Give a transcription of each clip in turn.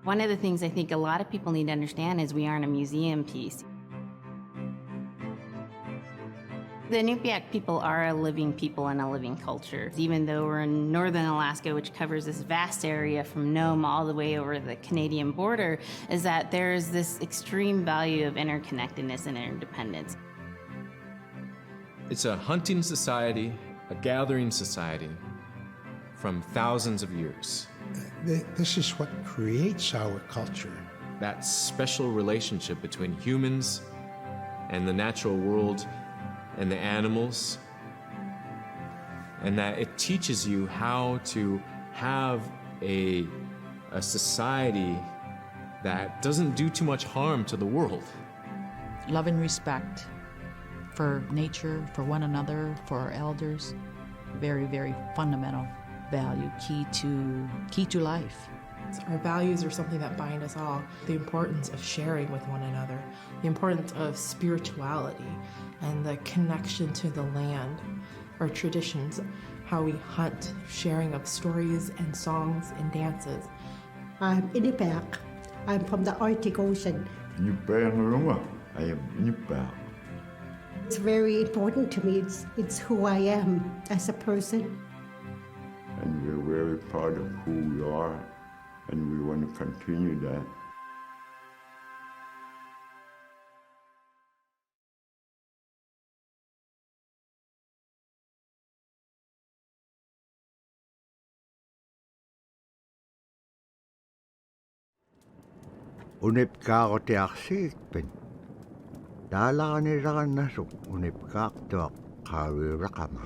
One of the things I think a lot of people need to understand is we aren't a museum piece. The Inupiaq people are a living people and a living culture. Even though we're in northern Alaska, which covers this vast area from Nome all the way over the Canadian border, is that there's this extreme value of interconnectedness and interdependence. It's a hunting society, a gathering society from thousands of years. This is what creates our culture. That special relationship between humans and the natural world and the animals, and that it teaches you how to have a society that doesn't do too much harm to the world. Love and respect for nature, for one another, for our elders. Very, very fundamental value, key to life. Our values are something that bind us all. The importance of sharing with one another, the importance of spirituality, and the connection to the land, our traditions, how we hunt, sharing of stories and songs and dances. I'm Inupiaq. I'm from the Arctic Ocean. I am Inupiaq. It's very important to me. It's who I am as a person. And we're very proud of who we are, and we want to continue that. Unipkaaq tiaqsiikpin. Taalaaqanilaqannasuk unipkaaq tuaq qaawiuraqama.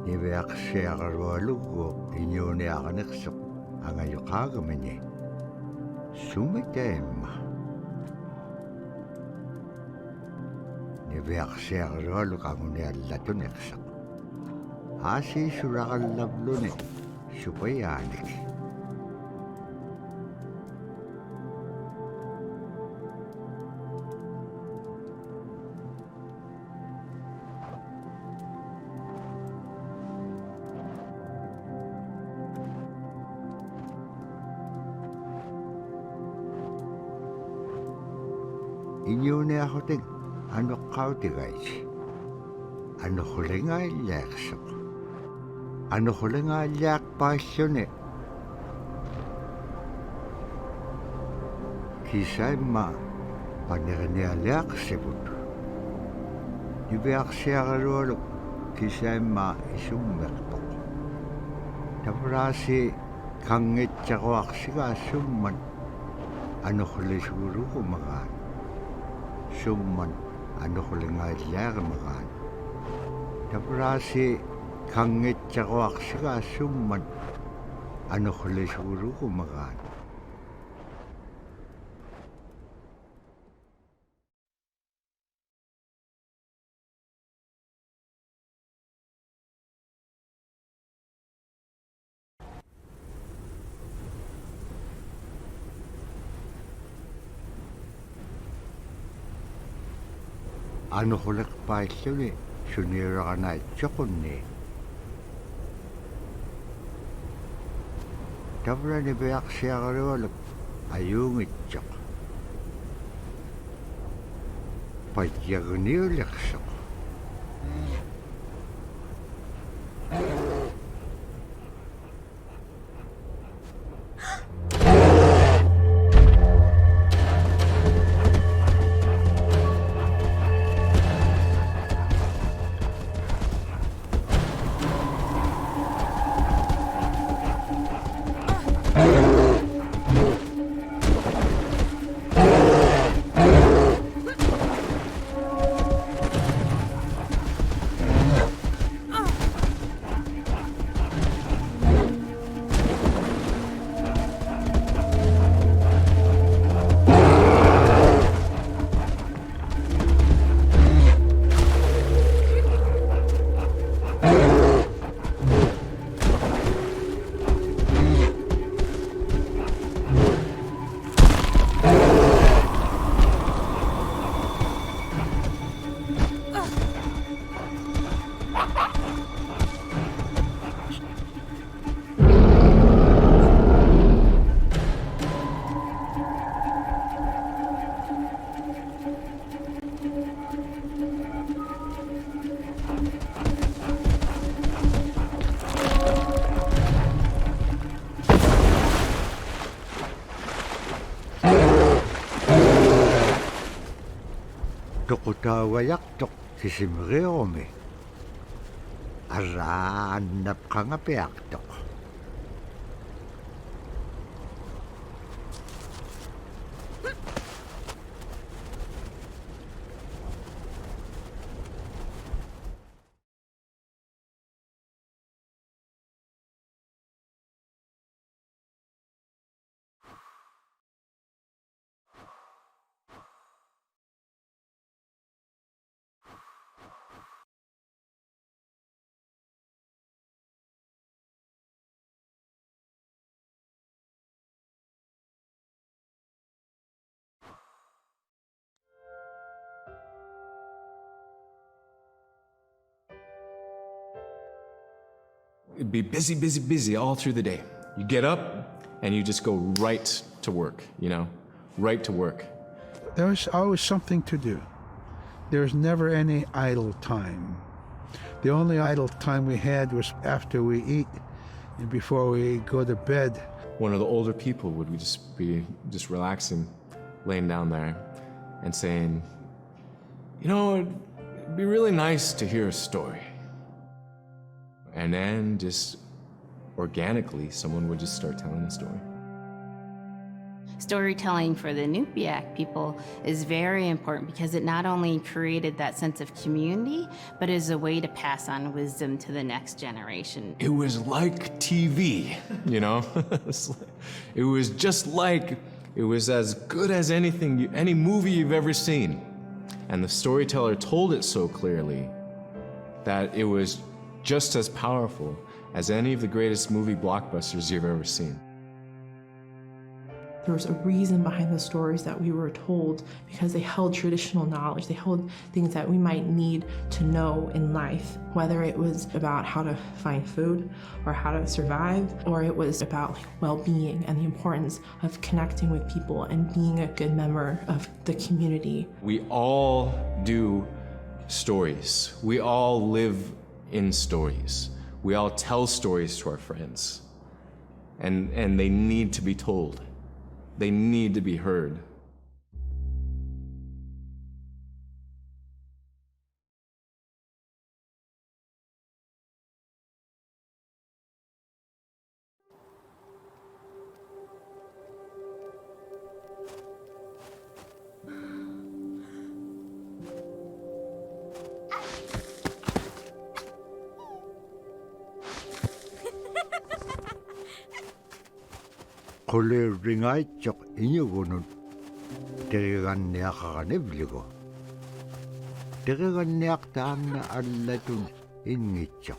Niveaqsiaqarualuguuq iñuuniaqaniqsuq angayuqaagamini. Sumitaimma. Niveaqsiaqarualuk anguniallatuniqsuq. Aasiisuraqallavluni supayaanik. Iñuuniaqutik anuqqautigaisi. Anuqqulingaaliaqsuq. Anuqqulingaaliaqpaalluni. Kisaimma paniqnialiaqsiput. Niveaqsiaqalualuk kisaimma isummeqpoq. Tavraasi kangitsaquaqsigaasumman anuqqulisuuruqumagaan. Summan anuqqulingaaliaqamagaan. Tavraasi kangitsaquaqsigaasumman anuqqulisuuruqumagaan. Anuqquliqpaalluni suniuraqanaitsoqunni. Tavrani beaqsiaqarualuk ayuungitsoq. Pajjagniuliqsoq. Tokutawayak sisimreome. Araanap ka nga peaktok. It'd be busy, busy, busy all through the day. You get up and you just go right to work, you know, right to work. There was always something to do. There was never any idle time. The only idle time we had was after we eat and before we go to bed. One of the older people would be just relaxing, laying down there and saying, you know, it'd be really nice to hear a story. And then just organically, someone would just start telling a story. Storytelling for the Nupiaq people is very important because it not only created that sense of community, but is a way to pass on wisdom to the next generation. It was like TV, you know? It was just like, it was as good as anything, any movie you've ever seen. And the storyteller told it so clearly that it was just as powerful as any of the greatest movie blockbusters you've ever seen. There was a reason behind the stories that we were told because they held traditional knowledge. They held things that we might need to know in life, whether it was about how to find food or how to survive, or it was about well-being and the importance of connecting with people and being a good member of the community. We all do stories. We all live in stories. We all tell stories to our friends. And they need to be told. They need to be heard. Kole ringay chok inyo gunun. Terigan niya kakanibliko. Terigan niya taan na alatun ingit chok.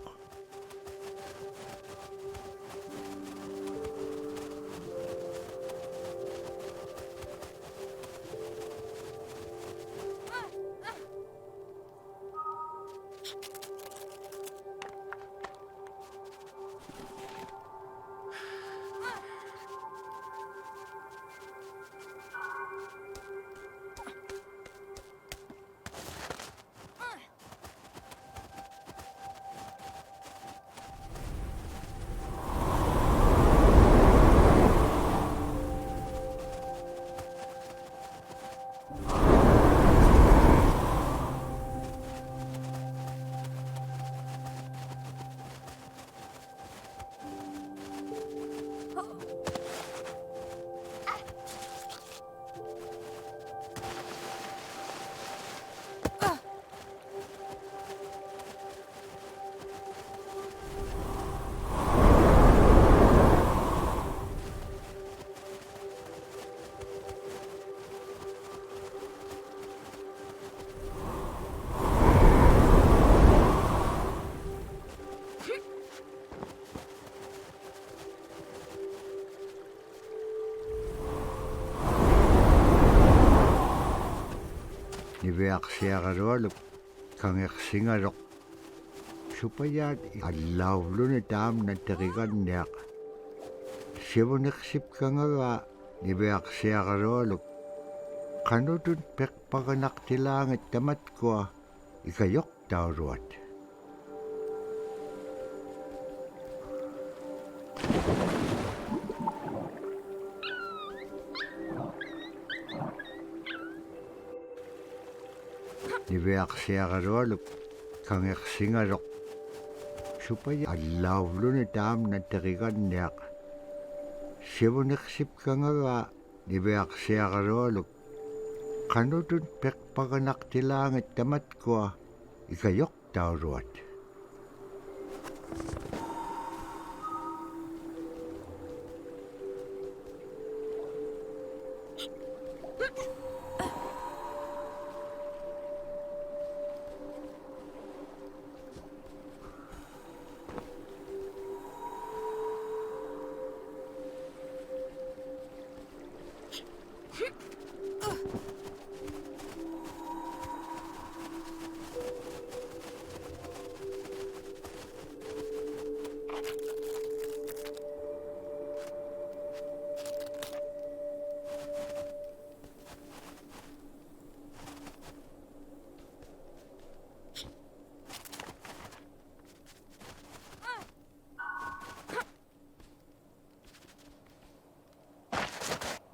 Nibeaksiagaroluk kangeqsingalok supayat allawluni taam na teriganniaq sivuniqsipkangaga nibeaksiagaroluk qanutun peqpaganaqtilaangit tamatkua ikayoqtauruat. niveaksiagarualuk kangersingarok supaya allaulun taam na teriganniaq sivuneksip kangaga niveaksiagarualuk kanutun pekpaganaqtilaangit tamatkua ikayok tauruat.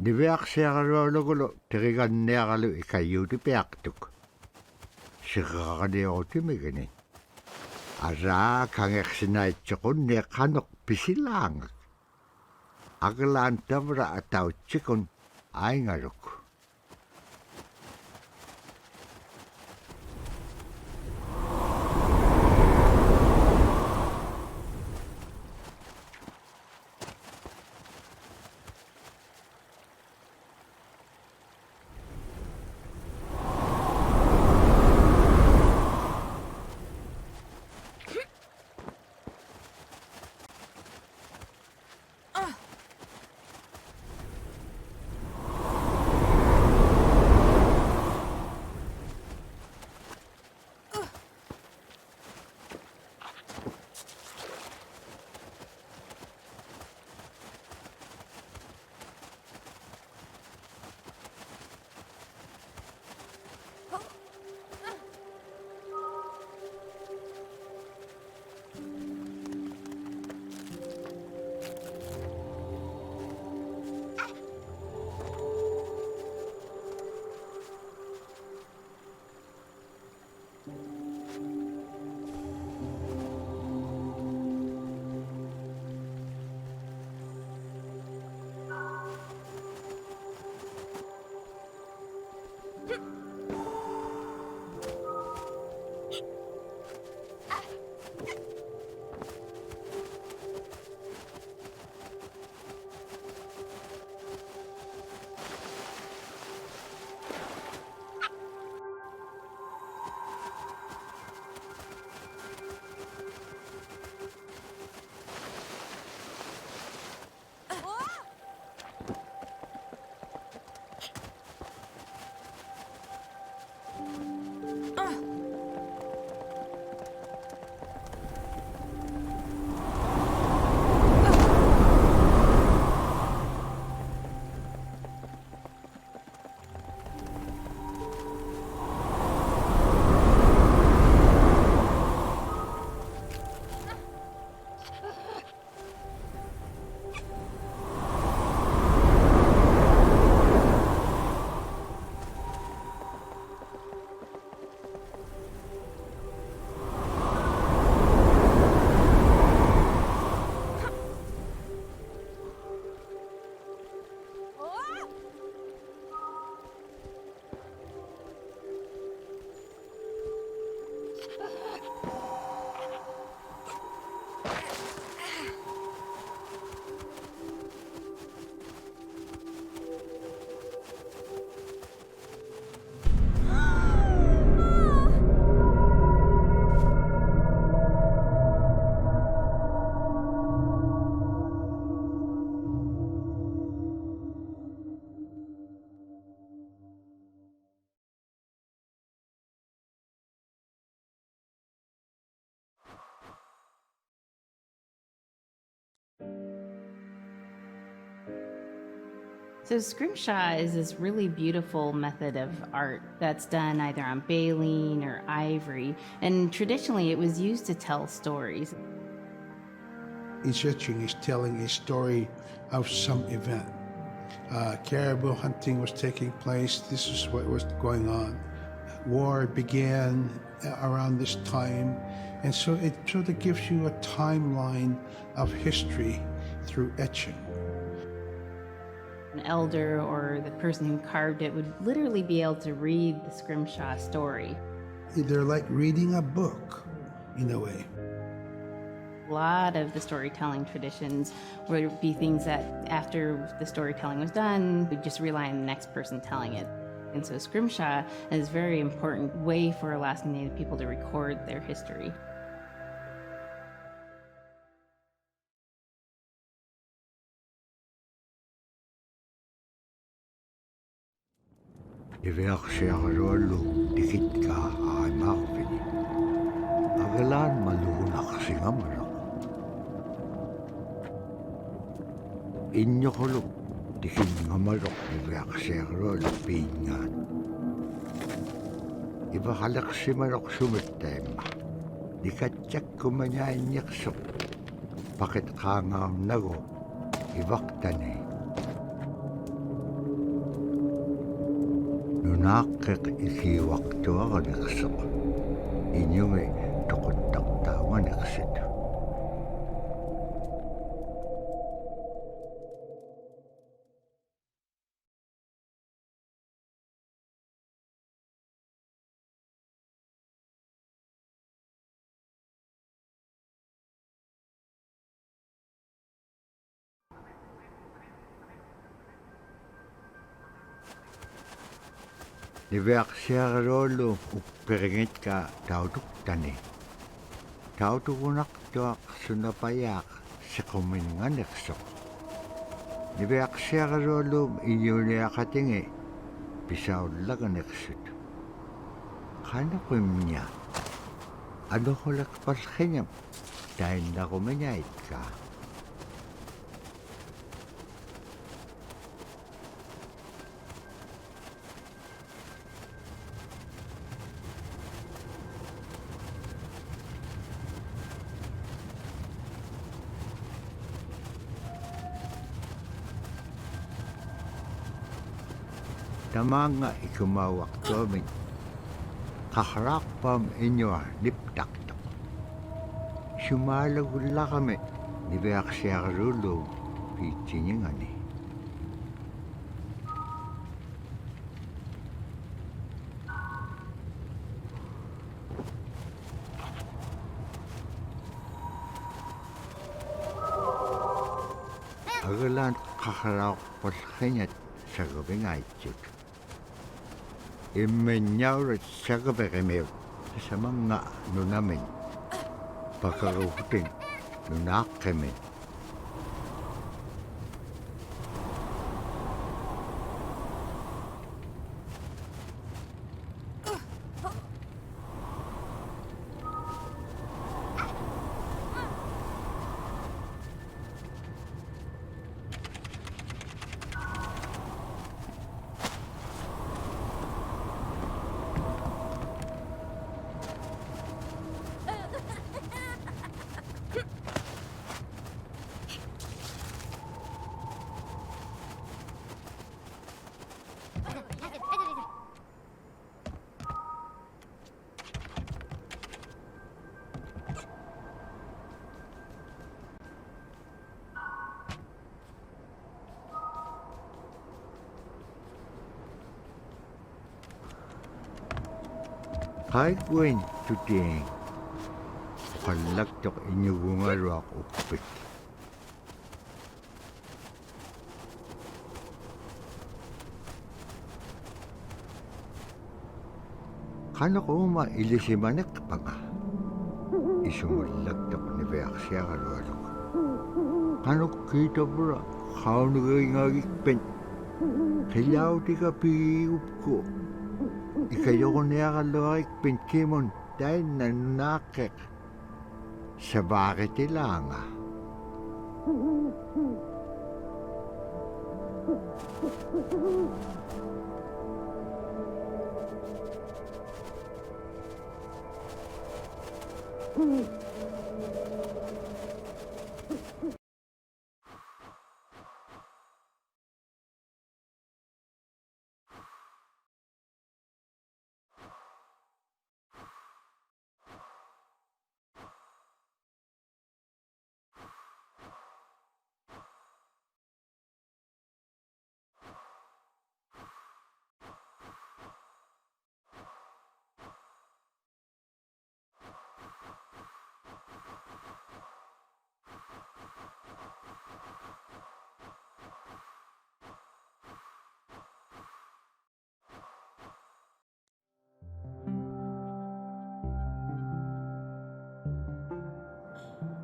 Niveaksiagarualugulu teriganniaqalu ikayuuti piaqtuk. Siqaqaniurutimigini. Araa kangersinaitsequnni qanoq pisilaangak. Aglaan tavra atautsikun aingaruk. So scrimshaw is this really beautiful method of art that's done either on baleen or ivory, and traditionally it was used to tell stories. Each etching is telling a story of some event. Caribou hunting was taking place. This is what was going on. war began around this time, and so it sort of gives you a timeline of history through etching. An elder or the person who carved it would literally be able to read the scrimshaw story. They're like reading a book, in a way. A lot of the storytelling traditions would be things that after the storytelling was done, we'd just rely on the next person telling it. And so scrimshaw is a very important way for Alaskan Native people to record their history. Iverksiarluollu tikitkaa aimarvini. Agelaan maluunaqsingamalo. Injoqulu tikingamaloq iverksiarluollu piingaan. Ivahalaqsimaloq sumittaimma. Nikatjakkumanyainniqsoq. Pakit qaangaarnagu ivaqtani. Nunaaqqiq ikiuaqtuaraniqsoq. Inyungi toquttaqtaawaniqsit. Niverksiarluollu upperingitkaa tautuktani. Tautukunaqtuaq sunapayaaq sequminganersoq. Niverksiarluollu iuniaqatingi pisaullaganersut. Qanaqimnia anuqulaqpallqinam tainnaqumiñaitkaa. Tamanga ikumawaqtuamin. Qahraqpam inyua liptaqtaq. Sumalagullaqami niverksiarluollu piitsingingani. Agalaan qahraqpallqinat sagabingaitsut. Immenjauret sagaberimeu samanga nunamin. Pakaruhutin nunaqqimin. Qaikuin tutiing. Qallaqtuq iñugungaruaq uppik. Qanaquma ilisimaneqpaqa. Isumullaqtuq niverksiarluollu. Qanuqqiitapura qaunugingagikpen. Qillautika pigiupku. Ikajoruniaqalluarikpin kimun tainna nunaaqqiq savaaritilaanga.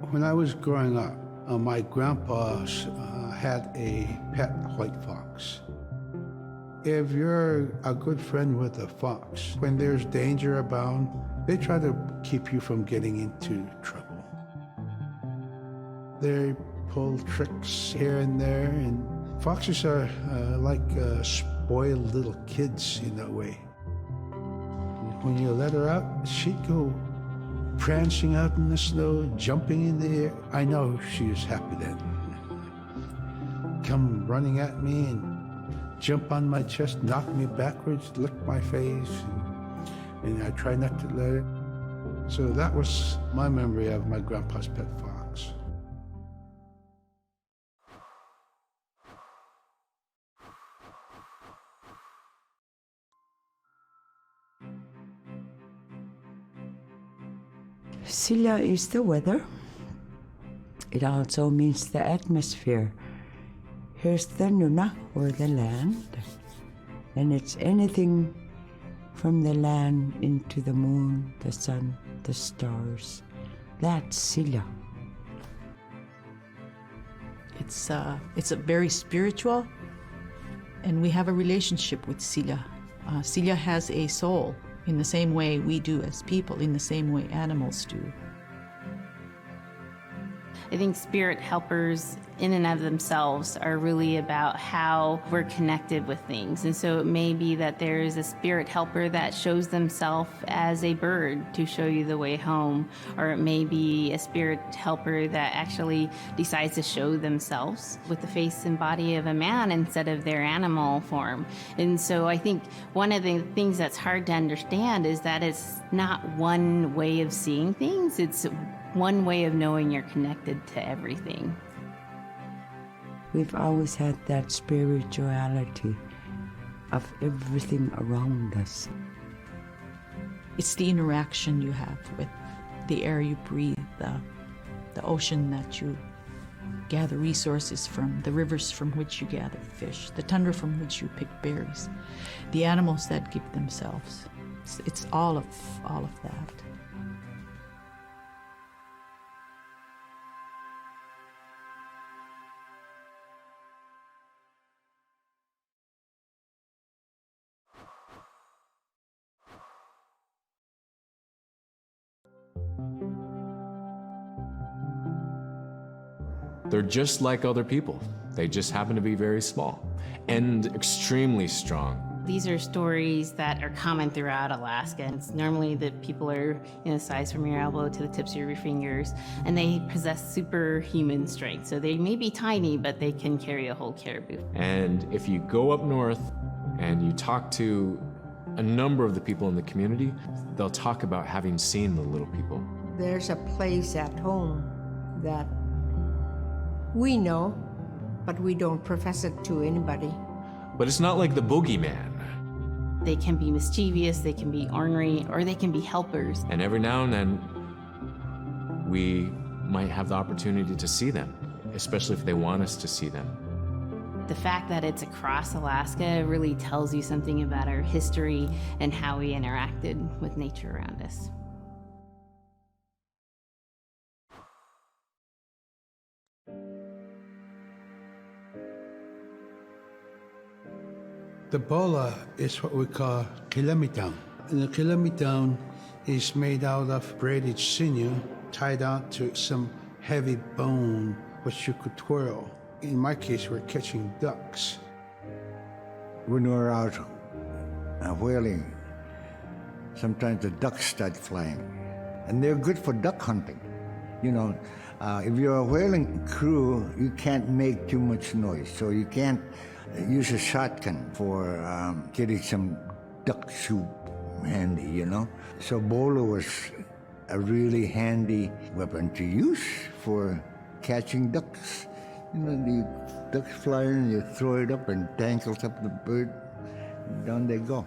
When I was growing up, my grandpa had a pet white fox. If you're a good friend with a fox, when there's danger abound, they try to keep you from getting into trouble. They pull tricks here and there, and foxes are like spoiled little kids in a way. When you let her out, she'd go prancing out in the snow, jumping in the air. I know she was happy then. Come running at me and jump on my chest, knock me backwards, lick my face, and I try not to let it. So that was my memory of my grandpa's pet fox. Silla is the weather. It also means the atmosphere. Here's the nuna, or the land. And it's anything from the land into the moon, the sun, the stars. That's Silla. It's a very spiritual, and we have a relationship with Silla. Silla has a soul in the same way we do as people, in the same way animals do. I think spirit helpers in and of themselves are really about how we're connected with things. And so it may be that there is a spirit helper that shows themselves as a bird to show you the way home, or it may be a spirit helper that actually decides to show themselves with the face and body of a man instead of their animal form. And so I think one of the things that's hard to understand is that it's not one way of seeing things, it's one way of knowing you're connected to everything. We've always had that spirituality of everything around us. It's the interaction you have with the air you breathe, the ocean that you gather resources from, the rivers from which you gather fish, the tundra from which you pick berries, the animals that give themselves. It's all of that. They're just like other people. They just happen to be very small and extremely strong. These are stories that are common throughout Alaska. It's normally that people are size from your elbow to the tips of your fingers, and they possess superhuman strength. So they may be tiny, but they can carry a whole caribou. And if you go up north and you talk to a number of the people in the community, they'll talk about having seen the little people. There's a place at home that we know, but we don't profess it to anybody. But it's not like the boogeyman. They can be mischievous, they can be ornery, or they can be helpers. And every now and then, we might have the opportunity to see them, especially if they want us to see them. The fact that it's across Alaska really tells you something about our history and how we interacted with nature around us. The bola is what we call kilometang. And the kilometang is made out of braided sinew tied out to some heavy bone which you could twirl. In my case, we're catching ducks. When we're out whaling, sometimes the ducks start flying. And they're good for duck hunting. If you're a whaling crew, you can't make too much noise, so you can't use a shotgun for getting some duck soup handy, So bola was a really handy weapon to use for catching ducks. The ducks fly in, you throw it up and tangles up the bird, and down they go.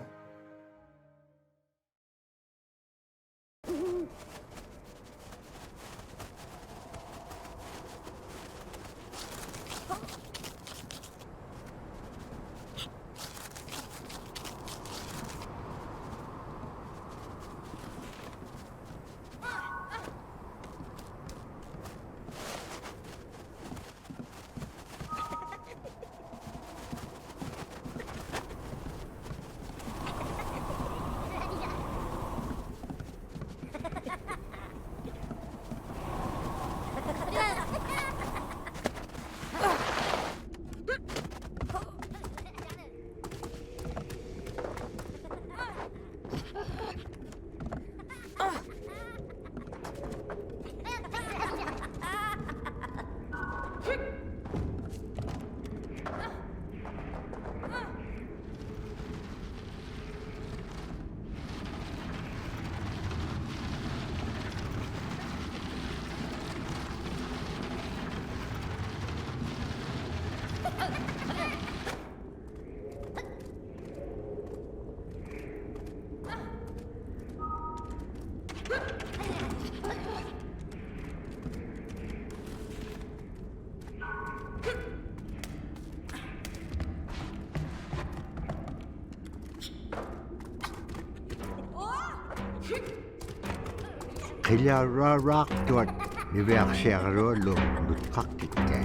Kaya rarak tuat ni beak siagro lo lutkak tikke.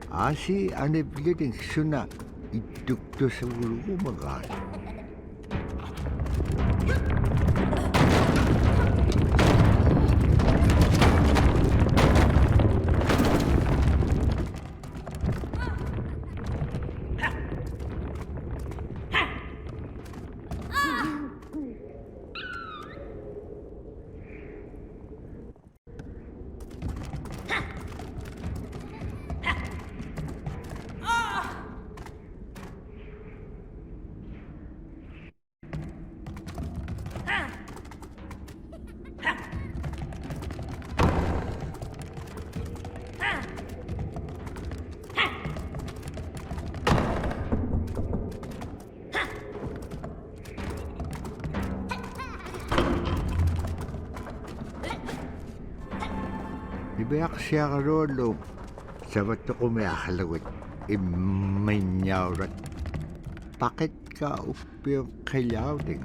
Asi ane biling suna ituk to sa ulu magal. Beak siagro lo sabat ko may ahalawit imaynyaw rat. Bakit ka upiyong kayaw din?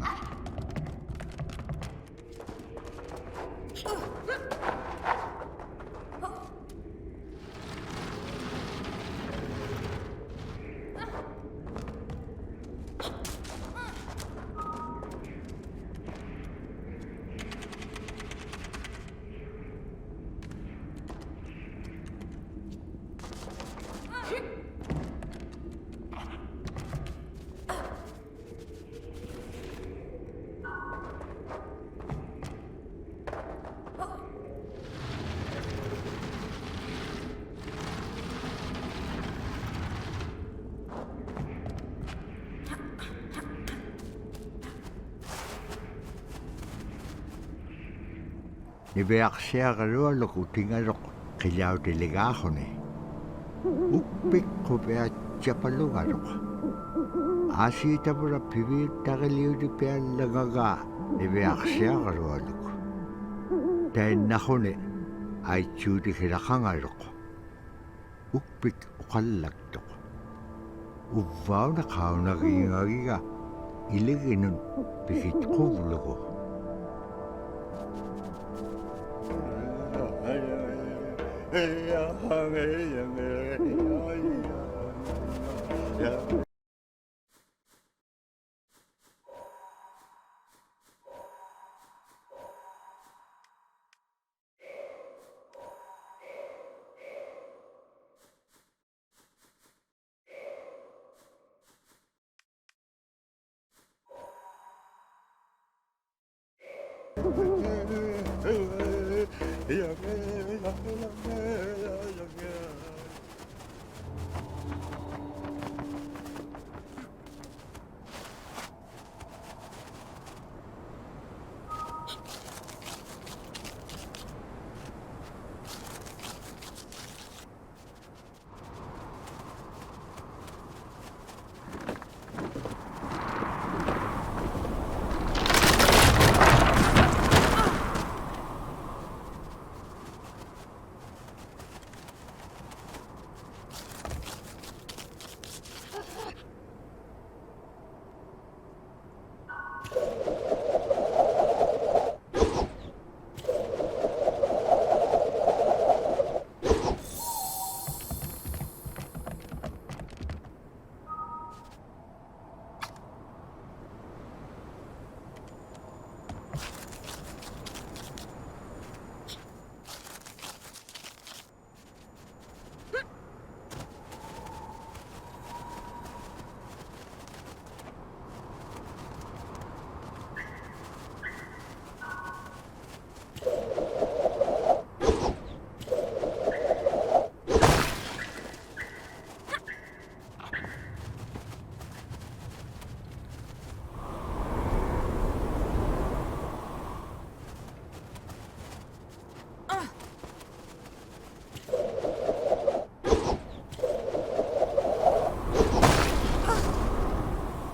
Ni beak siagro lo kutingarok kayaw delegaho ni. Upik ko beak chapalugarok. Asi tabura pibir tagaliw di pian lagaga ni beak siagro lo. Dahil nahone ay chudi kirakangarok. Upik ukalagtok. Uvaw na kao nagingagiga. Iligin nun pikit kublo ko.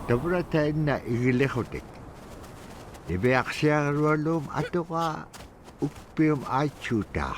Dabra tayo na igilehotik. Ibeak siya rualum ato ka pium achuta.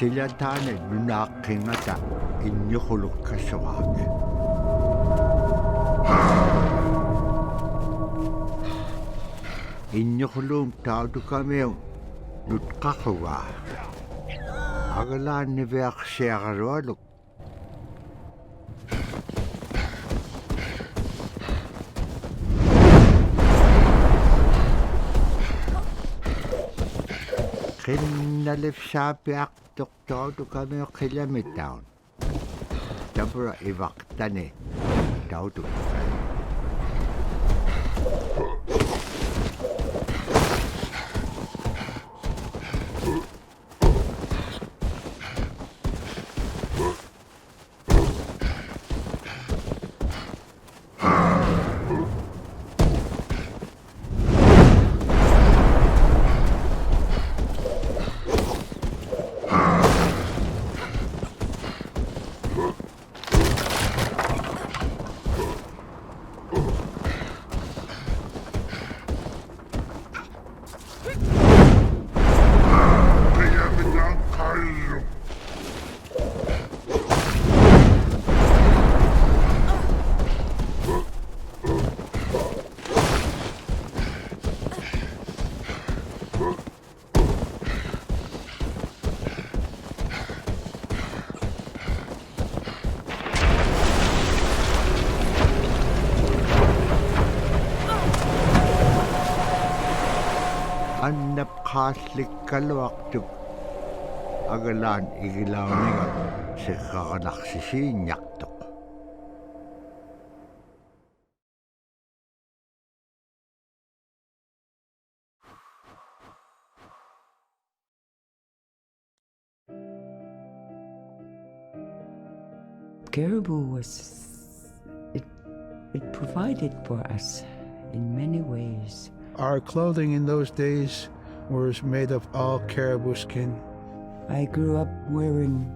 Sila taanad nunaqingata innyuquluq kassuaq. Innyuquluum tautukamiu nutqaqua. Agalaan niviaqsiaqarualuk. Qinnalif saapiaq tautukamiu qillamitaun. Tabra ivaqtani tautukamiu. Annap qaaslikkaluaqtuk agalaan igilauniga siqqaqanaqsisiinnyaqtuq. Caribou it provided for us in many ways. Our clothing in those days was made of all caribou skin. I grew up wearing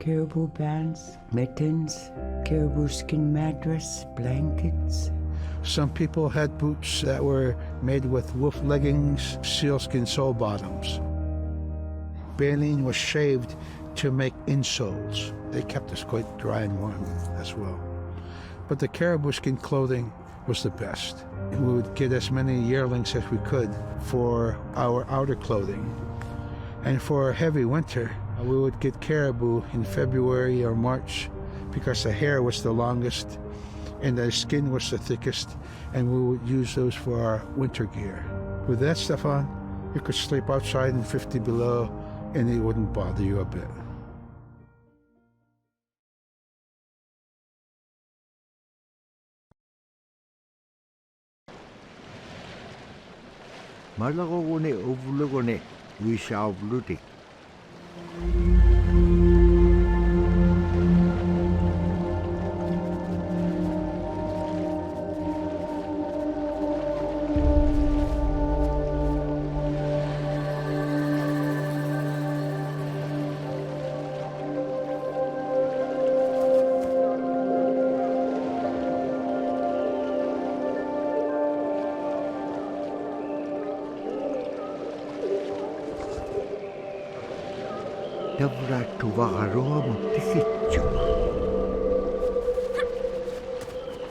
caribou pants, mittens, caribou skin mattress, blankets. Some people had boots that were made with wolf leggings, sealskin sole bottoms. Baleen was shaved to make insoles. They kept us quite dry and warm as well. But the caribou skin clothing was the best. We would get as many yearlings as we could for our outer clothing. And for heavy winter, we would get caribou in February or March because the hair was the longest and the skin was the thickest, and we would use those for our winter gear. With that stuff on, you could sleep outside in 50 below and it wouldn't bother you a bit. Malako kone uvulo kone wisha uvlutik. Dabra tuvakaroa mo tikityo.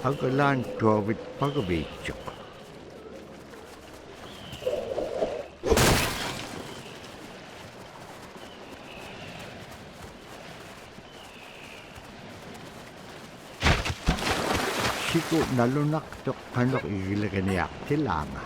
Agalan tuawit pagabityo. Siko nalunak tok kanok igilaganayak tilanga.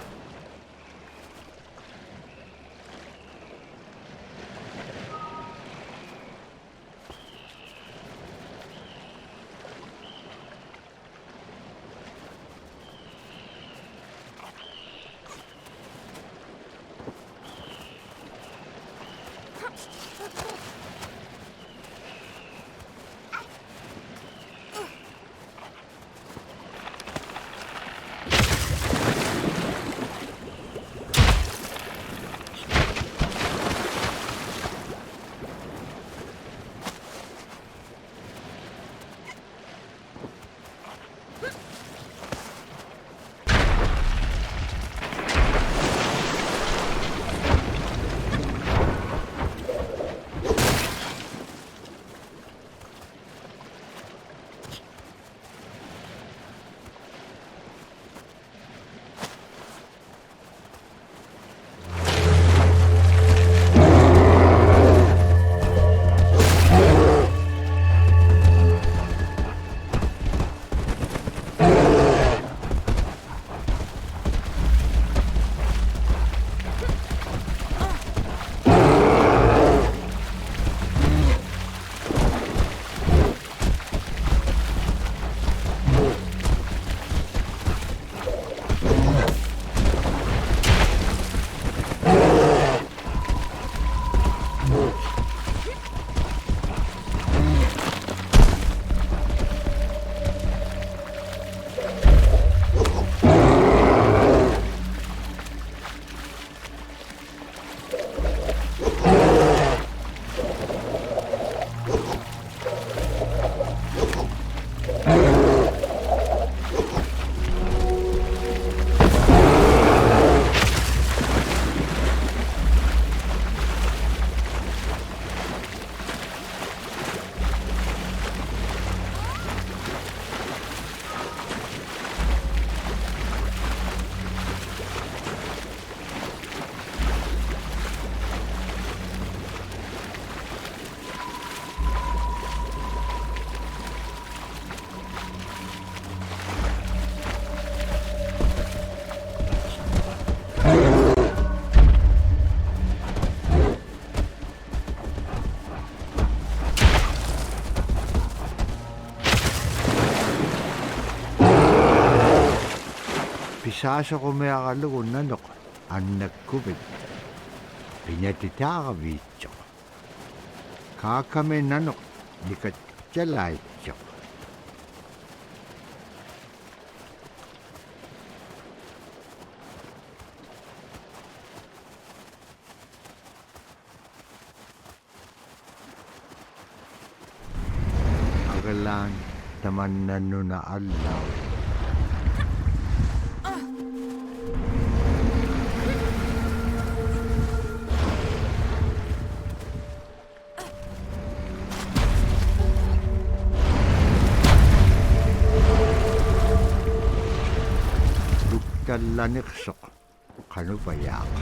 Pisasa ko may akalugon nanok ang nagkubit. Pinatitaka bityo. Kakame nanok dikat tsalaytyo. Agalan taman nanu na alaw. tallanirsoq qanupayaaq.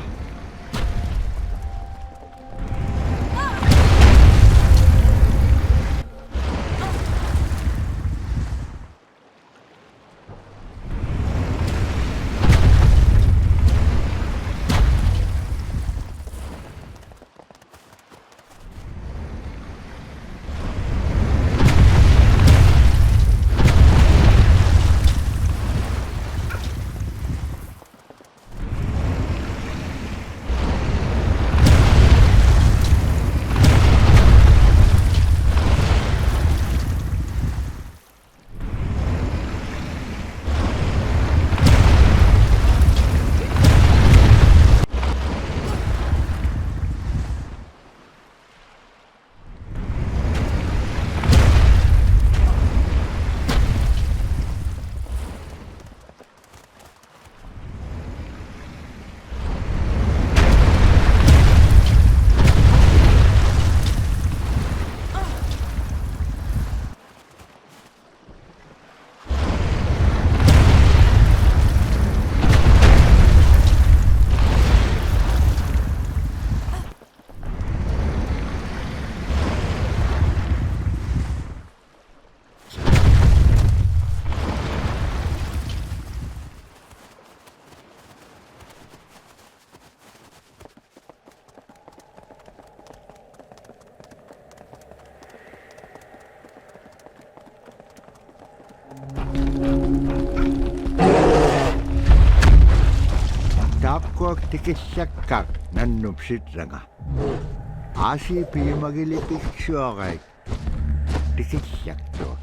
Tapkuak tikissakkak nannupsitranga. Asi piimagilipiksuarait tikissaktuak.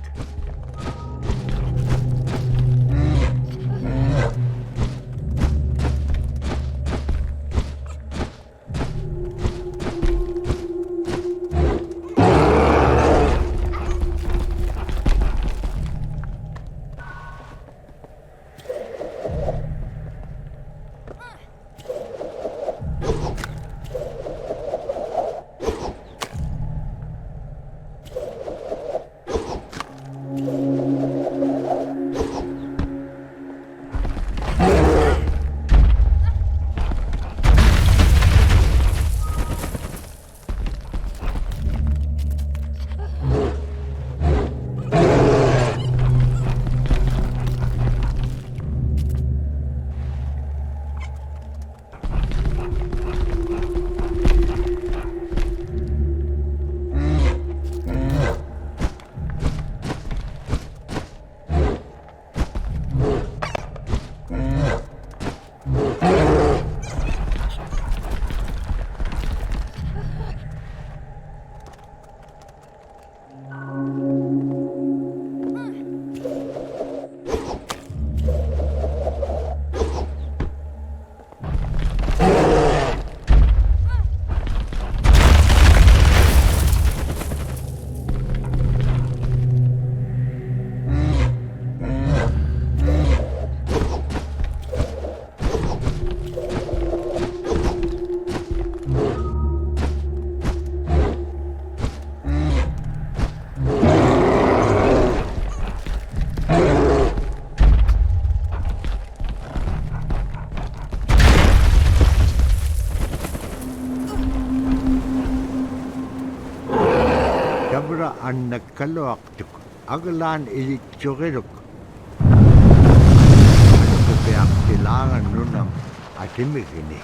Tabra annakkaluaqtuk aglaan ilitsuqiluk. Ankupiaqtilaangan nunam atimikini.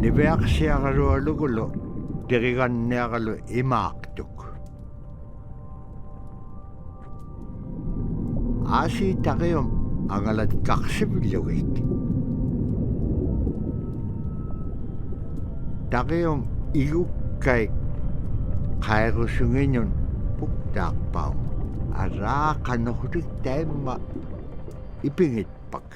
Niveaksiaqalualugulu tiriganniaqalu imaaqtuk. Aasi taqium angalat qarsipillugik. Taqium igukkai qairusunginun puktaaqpaum. Araaqanuhutik taimma ipingitpak.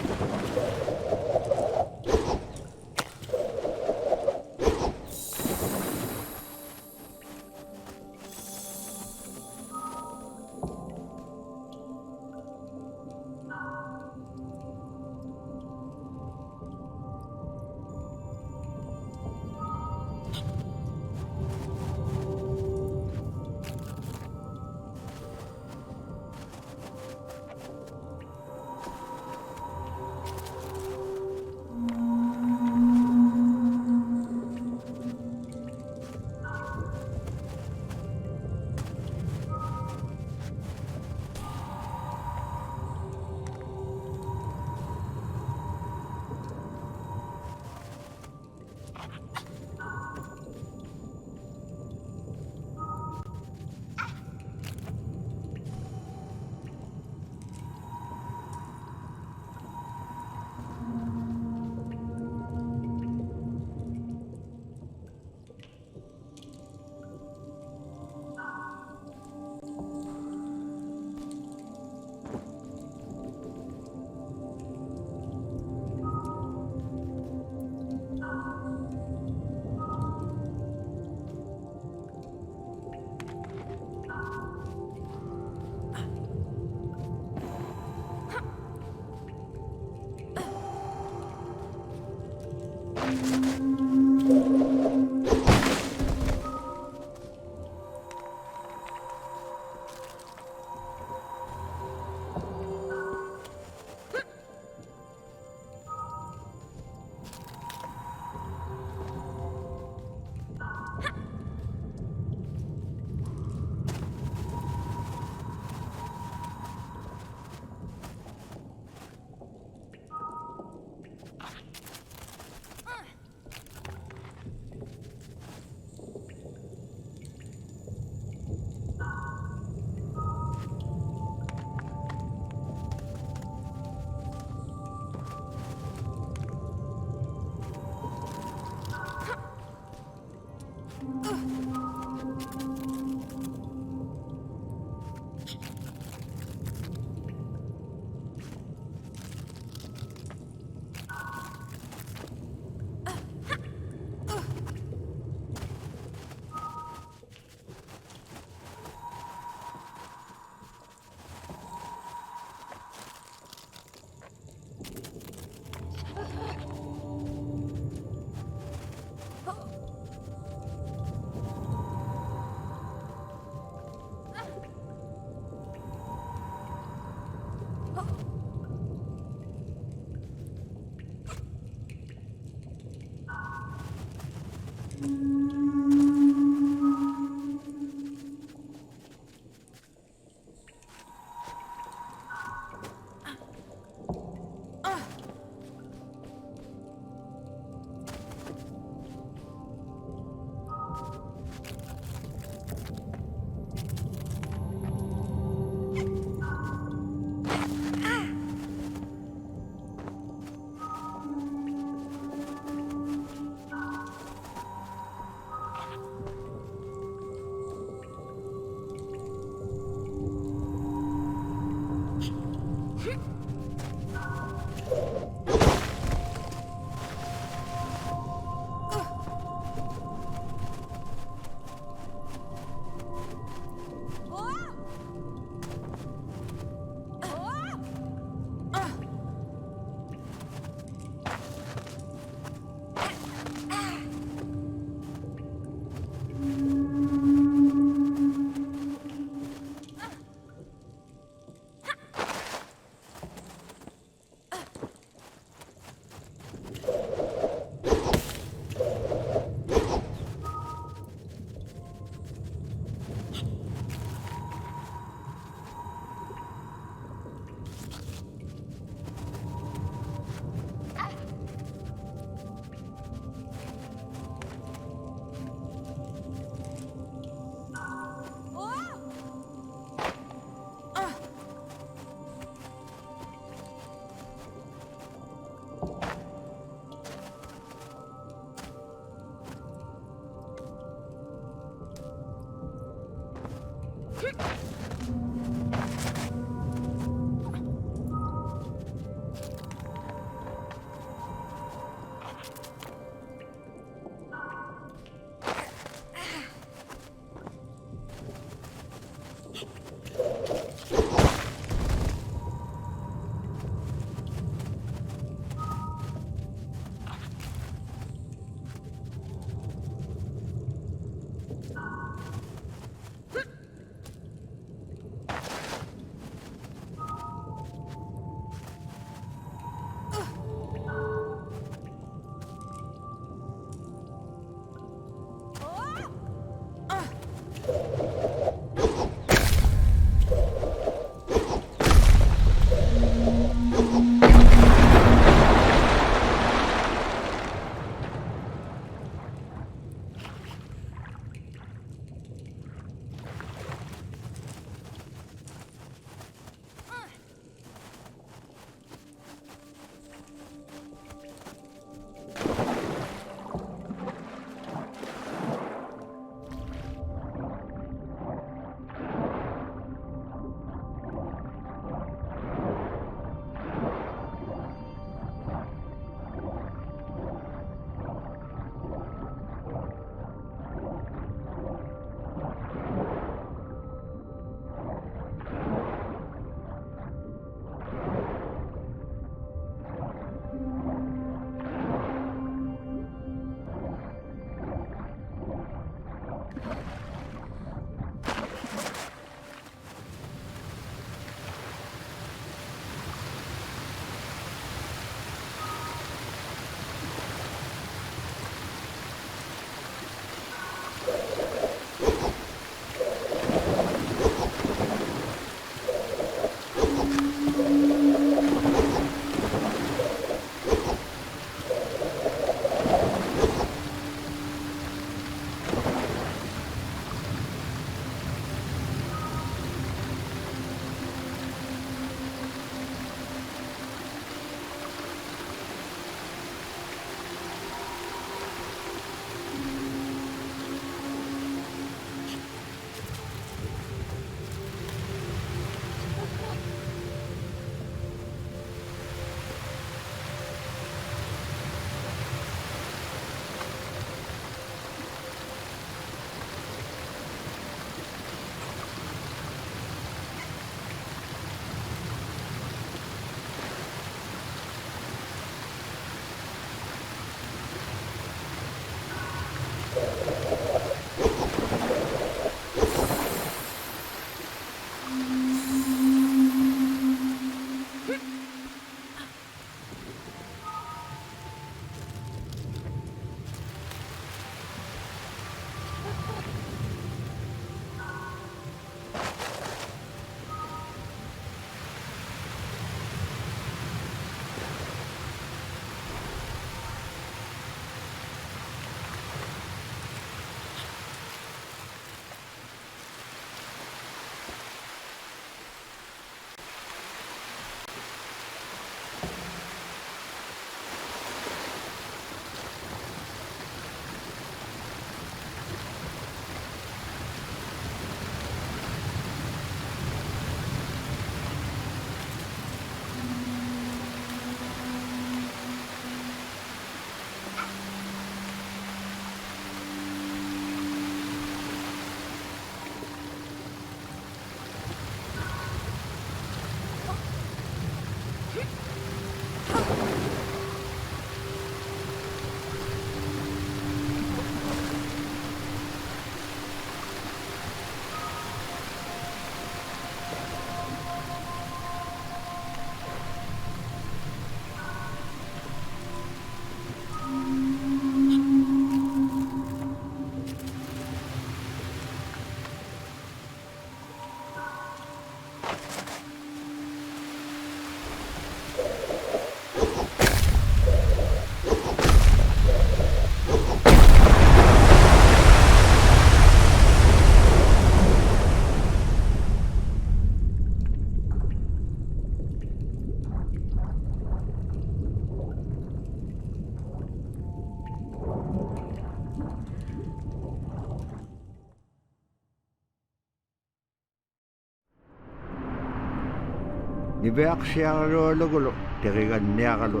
Niveak siaro logulo, terigan niakalo,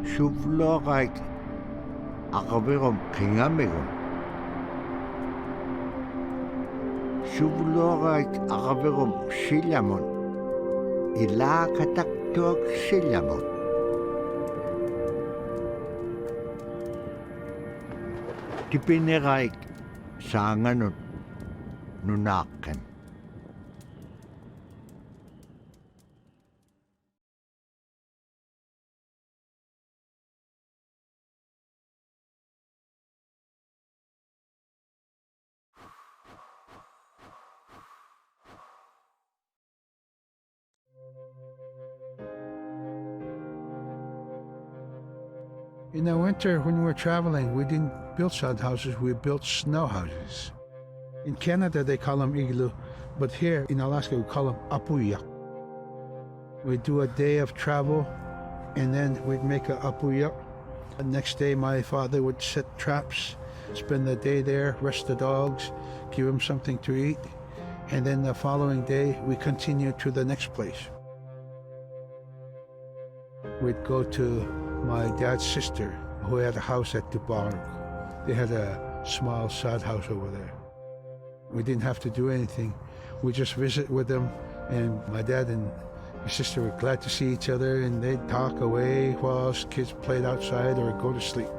shuflo kaik, akabigom kingamigom. Shuflo kaik, akabigom silyamon, ilakatak tuak silyamon. Tipinekaik, sanganun, nunaken. In the winter, when we were traveling, we didn't build sod houses, we built snow houses. In Canada, they call them igloo, but here in Alaska, we call them apuya. We'd do a day of travel, and then we'd make a apuya. The next day, my father would set traps, spend the day there, rest the dogs, give them something to eat, and then the following day, we continued to the next place. We'd go to my dad's sister, who had a house at Dubarg. They had a small sod house over there. We didn't have to do anything. We just visit with them, and my dad and my sister were glad to see each other, and they'd talk away while us kids played outside or go to sleep.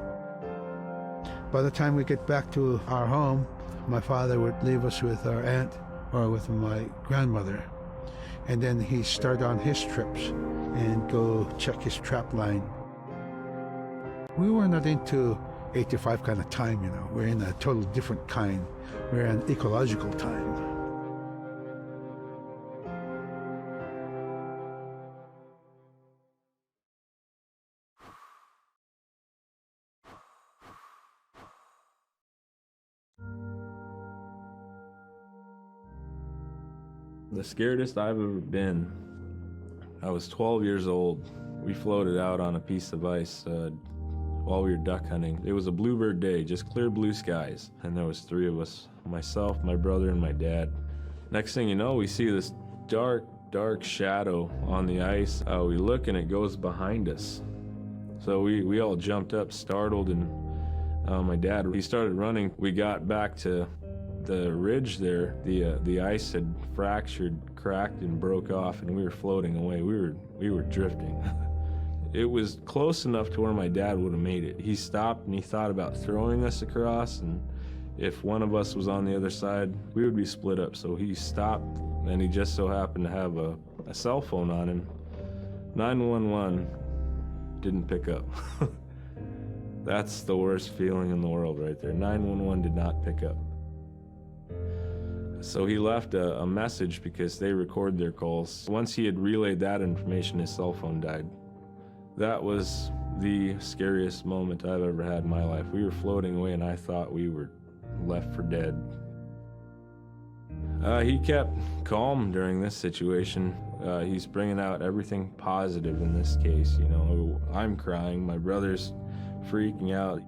By the time we get back to our home, my father would leave us with our aunt or with my grandmother, and then he'd start on his trips and go check his trap line. We were not into 8 to 5 kind of time, you know. We're in a total different kind. We're in ecological time. The scaredest I've ever been, I was 12 years old. We floated out on a piece of ice while we were duck hunting. It was a bluebird day, just clear blue skies. And there was 3 of us, myself, my brother, and my dad. Next thing you know, we see this dark, dark shadow on the ice. We look and it goes behind us. So we all jumped up, startled, and my dad, he started running. We got back to the ridge there. The ice had fractured, cracked, and broke off, and we were floating away. We were drifting. It was close enough to where my dad would have made it. He stopped and he thought about throwing us across, and if one of us was on the other side, we would be split up. So he stopped, and he just so happened to have a cell phone on him. 911 didn't pick up. That's the worst feeling in the world right there. 911 did not pick up. So he left a message because they record their calls. Once he had relayed that information, his cell phone died. That was the scariest moment I've ever had in my life. We were floating away and I thought we were left for dead. He kept calm during this situation. He's bringing out everything positive in this case. You know, I'm crying, my brother's freaking out.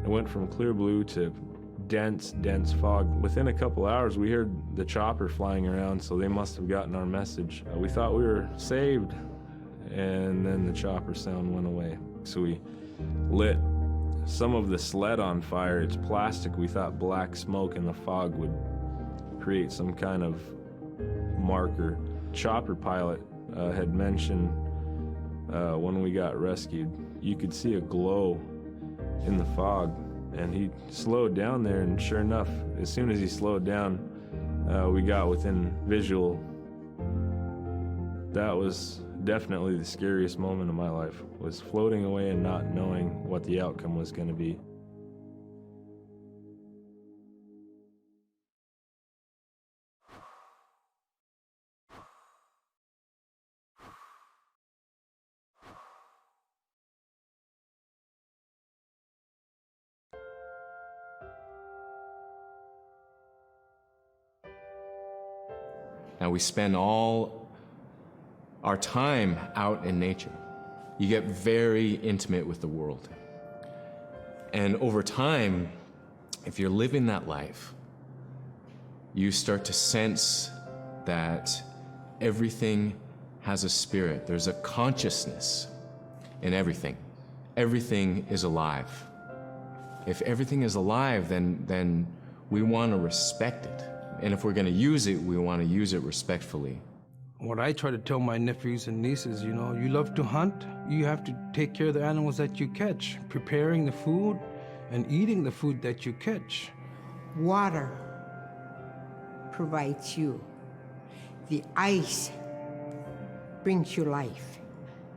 It went from clear blue to dense fog. Within a couple hours, we heard the chopper flying around, so they must have gotten our message. We thought we were saved, and then the chopper sound went away. So we lit some of the sled on fire. It's plastic. We thought black smoke in the fog would create some kind of marker. Chopper pilot had mentioned when we got rescued, you could see a glow in the fog. And he slowed down there, and sure enough, as soon as he slowed down, we got within visual. That was definitely the scariest moment of my life, was floating away and not knowing what the outcome was going to be. Now we spend all our time out in nature. You get very intimate with the world. And over time, if you're living that life, you start to sense that everything has a spirit. There's a consciousness in everything. Everything is alive. If everything is alive, then we want to respect it. And if we're going to use it, we want to use it respectfully. What I try to tell my nephews and nieces, you know, you love to hunt, you have to take care of the animals that you catch, preparing the food and eating the food that you catch. Water provides you. The ice brings you life.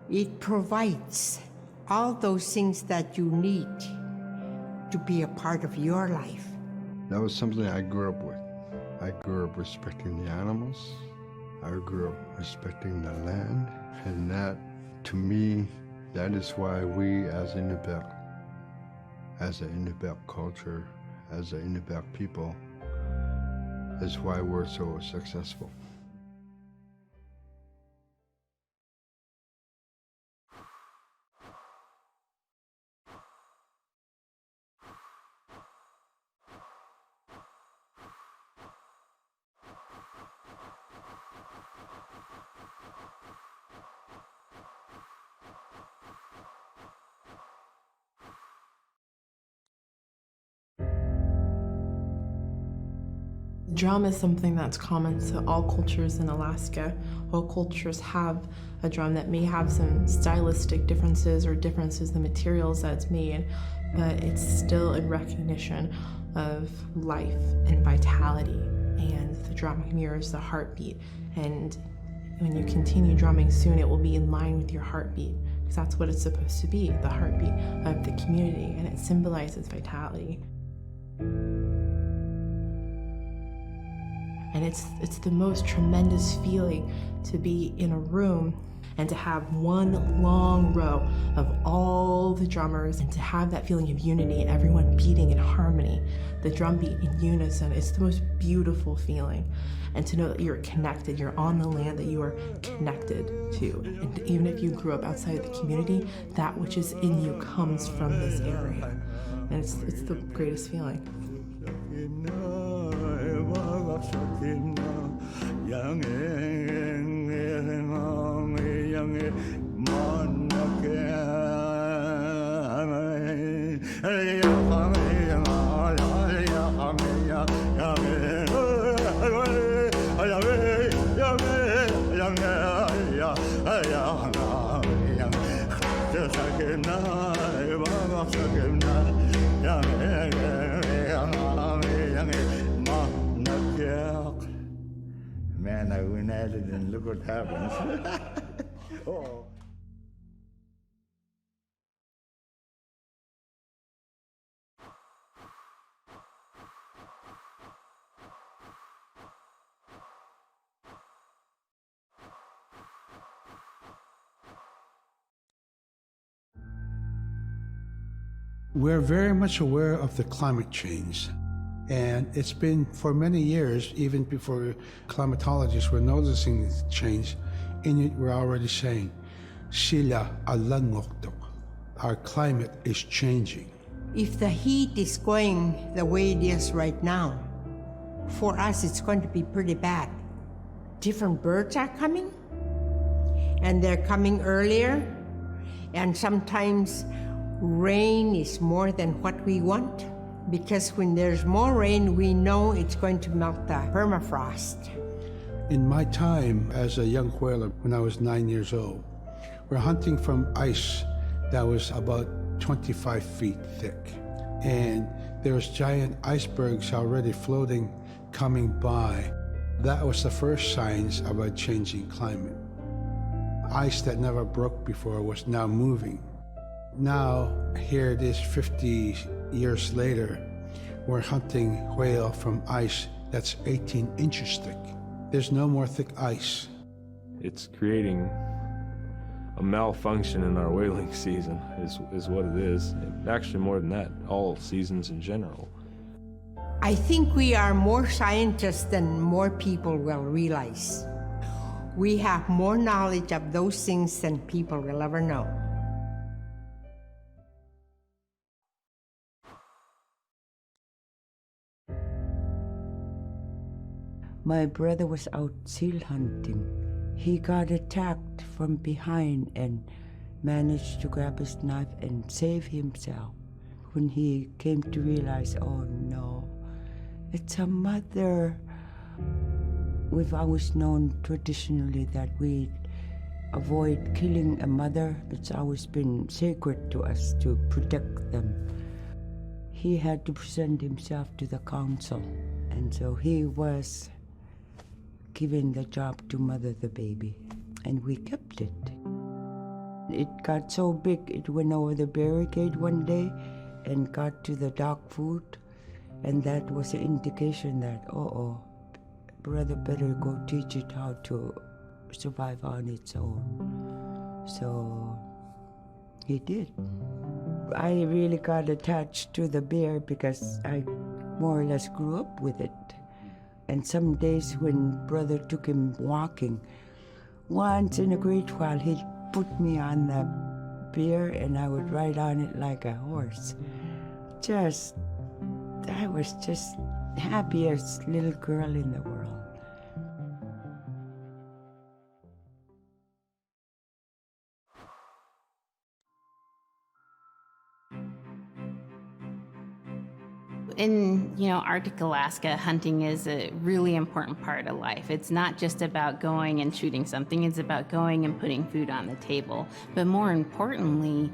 It provides all those things that you need to be a part of your life. That was something I grew up with. I grew up respecting the animals. I grew up respecting the land. And that, to me, that is why we as Inupiaq, as an Inupiaq culture, as an Inupiaq people, is why we're so successful. Drum is something that's common to all cultures in Alaska. All cultures have a drum that may have some stylistic differences or differences in the materials that it's made, but it's still in recognition of life and vitality. And the drum mirrors the heartbeat. And when you continue drumming soon, it will be in line with your heartbeat, because that's what it's supposed to be, the heartbeat of the community, and it symbolizes vitality. And it's the most tremendous feeling to be in a room and to have one long row of all the drummers and to have that feeling of unity, everyone beating in harmony, the drum beat in unison. It's the most beautiful feeling. And to know that you're connected, you're on the land that you are connected to. And even if you grew up outside of the community, that which is in you comes from this area. And it's the greatest feeling. Man, I went at it and look what happens. Oh. We're very much aware of the climate change. And it's been for many years, even before climatologists were noticing this change, Inuit were already saying, Sila alangoktok. Our climate is changing. If the heat is going the way it is right now, for us it's going to be pretty bad. Different birds are coming, and they're coming earlier, and sometimes rain is more than what we want, because when there's more rain, we know it's going to melt the permafrost. In my time as a young whaler, when I was 9 years old, we're hunting from ice that was about 25 feet thick. And there was giant icebergs already floating, coming by. That was the first signs of a changing climate. Ice that never broke before was now moving. Now, here it is 50 years later, we're hunting whale from ice that's 18 inches thick. There's no more thick ice. It's creating a malfunction in our whaling season is what it is. And actually more than that, all seasons in general. I think we are more scientists than more people will realize. We have more knowledge of those things than people will ever know. My brother was out seal hunting. He got attacked from behind and managed to grab his knife and save himself. When he came to realize, oh no, it's a mother. We've always known traditionally that we avoid killing a mother. It's always been sacred to us to protect them. He had to present himself to the council, and so he was given the job to mother the baby, and we kept it. It got so big, it went over the barricade one day and got to the dog food, and that was an indication that, brother better go teach it how to survive on its own. So he did. I really got attached to the bear because I more or less grew up with it. And some days when brother took him walking, once in a great while he'd put me on the bear and I would ride on it like a horse. I was just happiest little girl in the world. In, Arctic Alaska, hunting is a really important part of life. It's not just about going and shooting something, it's about going and putting food on the table. But more importantly,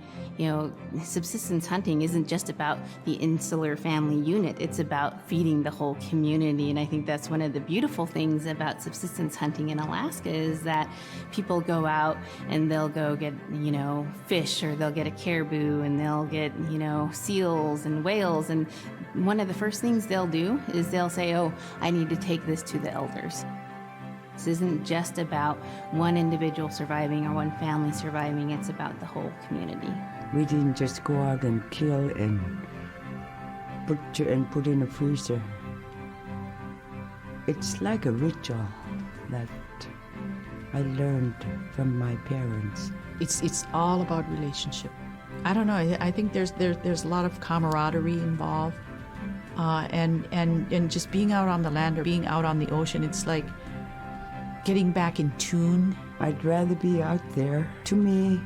subsistence hunting isn't just about the insular family unit, it's about feeding the whole community. And I think that's one of the beautiful things about subsistence hunting in Alaska is that people go out and they'll go get, fish, or they'll get a caribou, and they'll get, seals and whales. And one of the first things they'll do is they'll say, oh, I need to take this to the elders. This isn't just about one individual surviving or one family surviving, it's about the whole community. We didn't just go out and kill and put in a freezer. It's like a ritual that I learned from my parents. It's all about relationship. I don't know. I think there's a lot of camaraderie involved, and just being out on the land or being out on the ocean. It's like getting back in tune. I'd rather be out there. To me,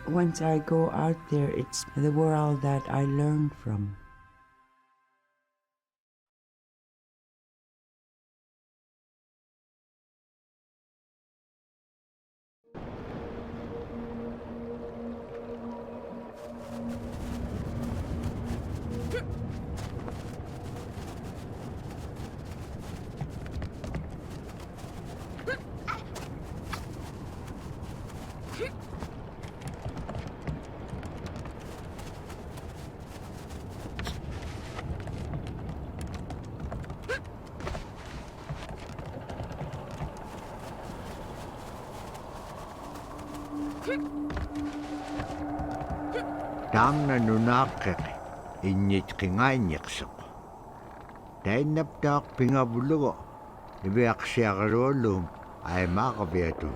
once I go out there, it's the world that I learn from. Taamna nunaaqqiq innyitqingaanniqseq. Tainnaptaaq pingavulugu iviaqsiaqaluallugum aimaaqaviatu.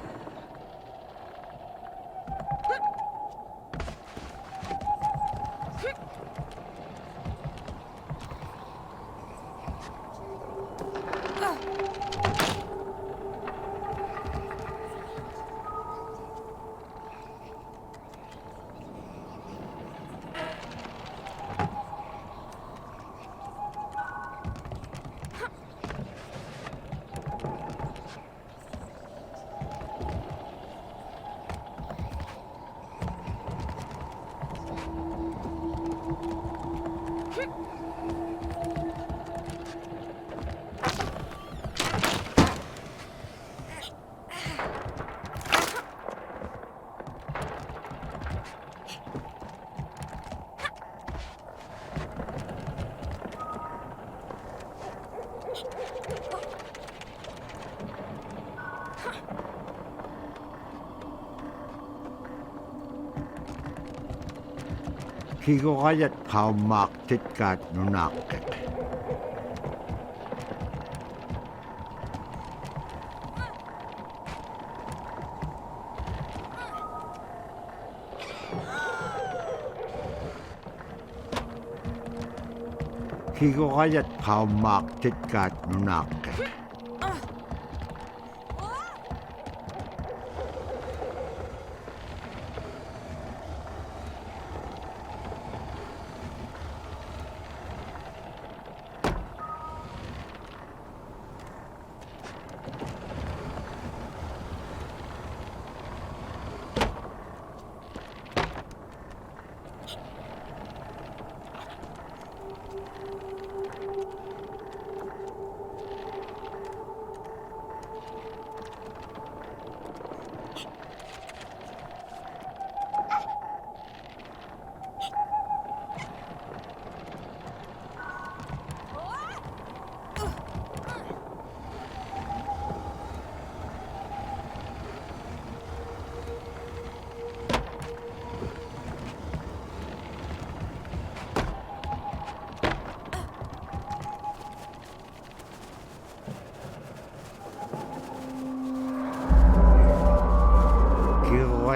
Kigorajat qaummaaqtitkaat nunaaqqiq. Kigorajat qaummaaqtitkaat nunaaqqiq.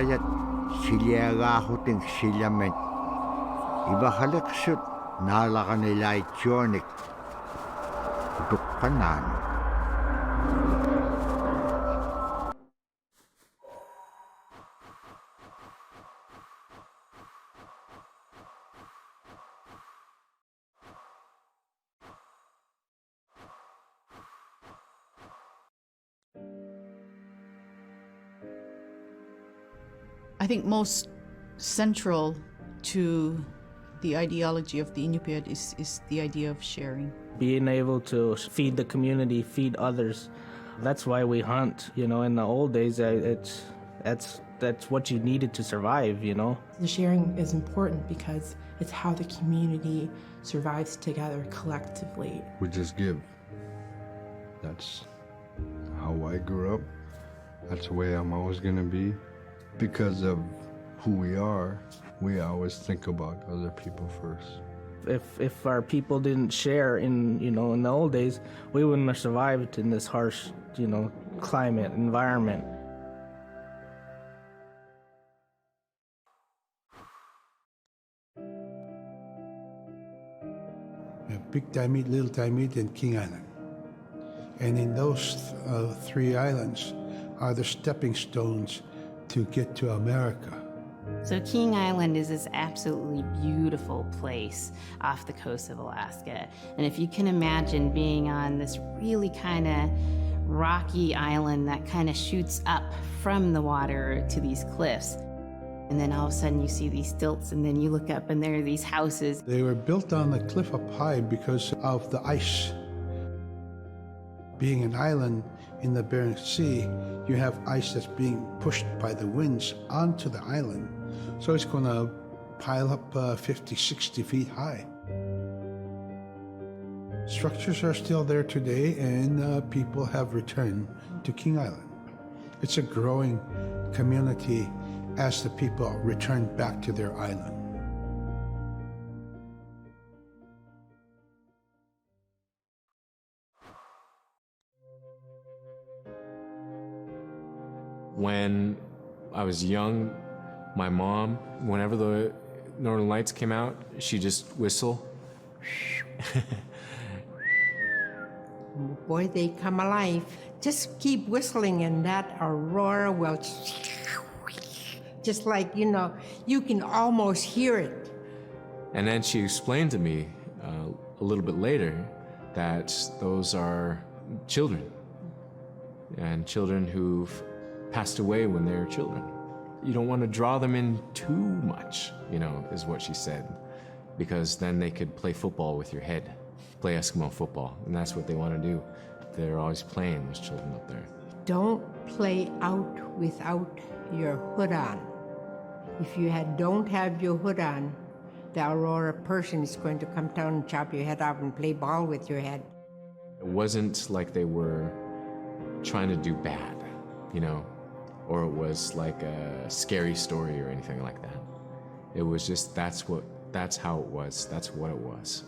payat silyaagahuting silyamet. Iba haliksut nalaka nilay tyornik. Dukkanan. I think most central to the ideology of the Inupiat is the idea of sharing. Being able to feed the community, feed others. That's why we hunt. You know, in the old days, that's what you needed to survive, you know. The sharing is important because it's how the community survives together collectively. We just give. That's how I grew up. That's the way I'm always going to be. Because of who we are, we always think about other people first. If our people didn't share in the old days, we wouldn't have survived in this harsh, climate, environment. Big Timid, Little Timid, and King Island. And in those three islands are the stepping stones to get to America. So King Island is this absolutely beautiful place off the coast of Alaska. And if you can imagine being on this really kind of rocky island that kind of shoots up from the water to these cliffs, and then all of a sudden you see these stilts, and then you look up and there are these houses. They were built on the cliff up high because of the ice. Being an island in the Bering Sea, you have ice that's being pushed by the winds onto the island. So it's going to pile up 50, 60 feet high. Structures are still there today, and people have returned to King Island. It's a growing community as the people return back to their island. When I was young, my mom, whenever the Northern Lights came out, she'd just whistle. Boy, they come alive. Just keep whistling and that aurora will just like, you can almost hear it. And then she explained to me a little bit later that those are children, and children who've passed away when they were children. You don't want to draw them in too much, is what she said, because then they could play football with your head, play Eskimo football, and that's what they want to do. They're always playing, those children up there. Don't play out without your hood on. If you don't have your hood on, the Aurora person is going to come down and chop your head off and play ball with your head. It wasn't like they were trying to do bad, or it was like a scary story or anything like that. It was just, that's how it was, that's what it was.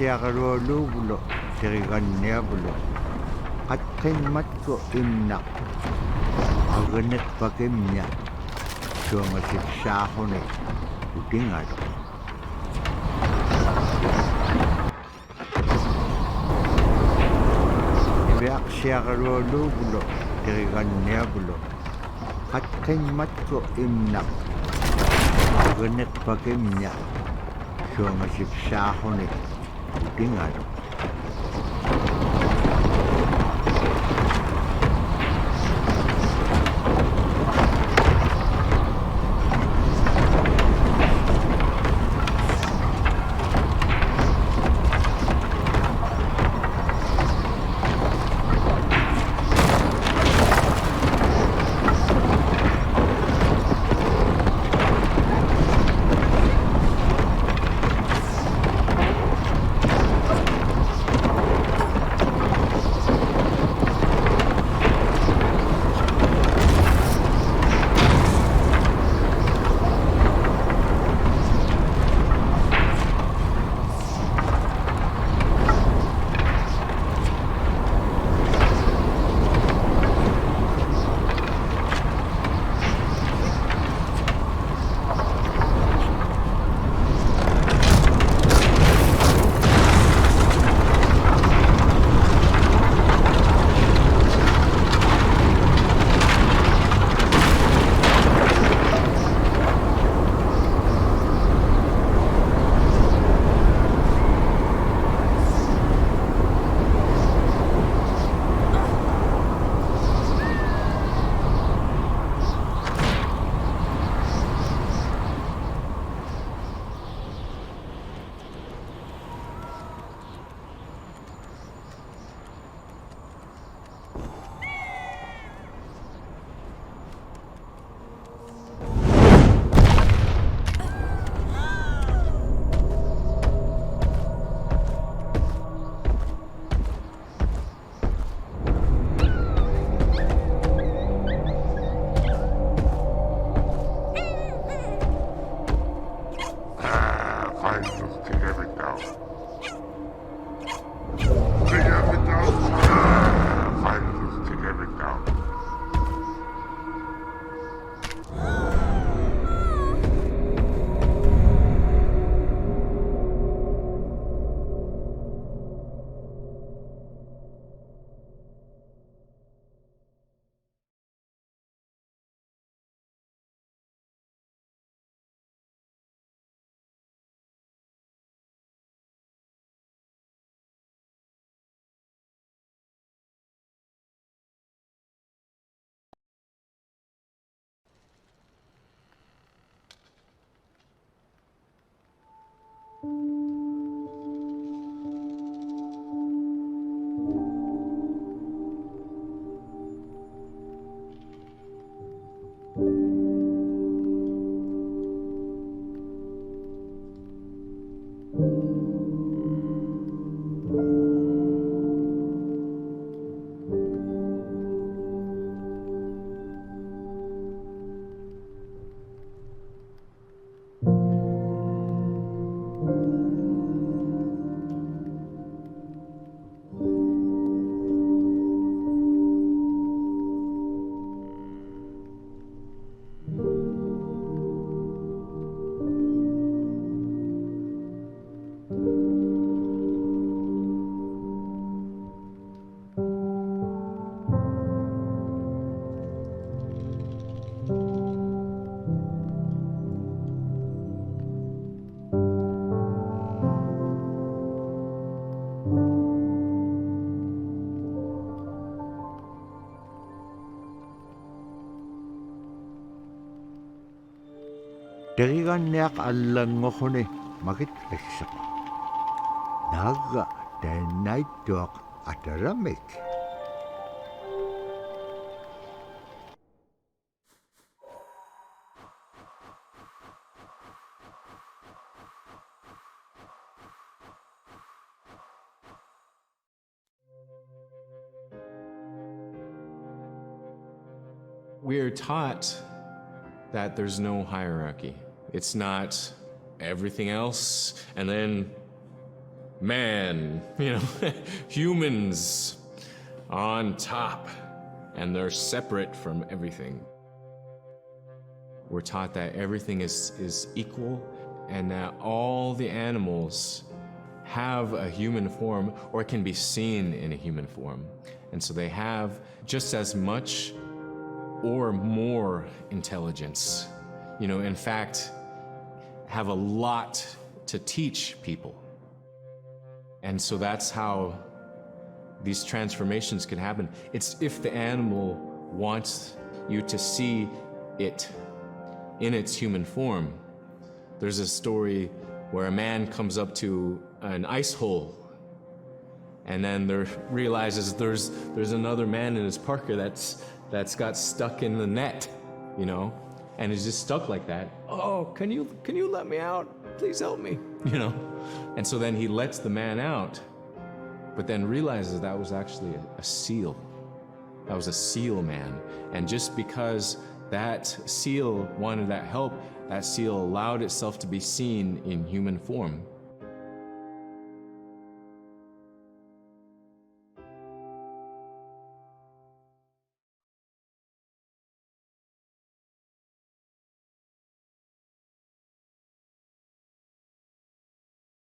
siagarualuuvulo teriganniavulo qatqimmatku imnaq aganet pakimnya suangasipsaahuni utingalo Ibeaq siagarualuuvulo teriganniavulo qatqimmatku imnaq aganet pakimnya suangasipsaahuni utingalo Teriganniaq allangohuni magitqissaq. Naga tenaittuaq ataramik. We're taught that there's no hierarchy. It's not everything else, and then man, humans on top, and they're separate from everything. We're taught that everything is equal and that all the animals have a human form or can be seen in a human form. And so they have just as much or more intelligence. In fact, have a lot to teach people. And so that's how these transformations can happen. It's if the animal wants you to see it in its human form. There's a story where a man comes up to an ice hole and then realizes there's another man in his parka that's got stuck in the net, and is just stuck like that. Oh, can you let me out? Please help me, And so then he lets the man out, but then realizes that was actually a seal. That was a seal man. And just because that seal wanted that help, that seal allowed itself to be seen in human form.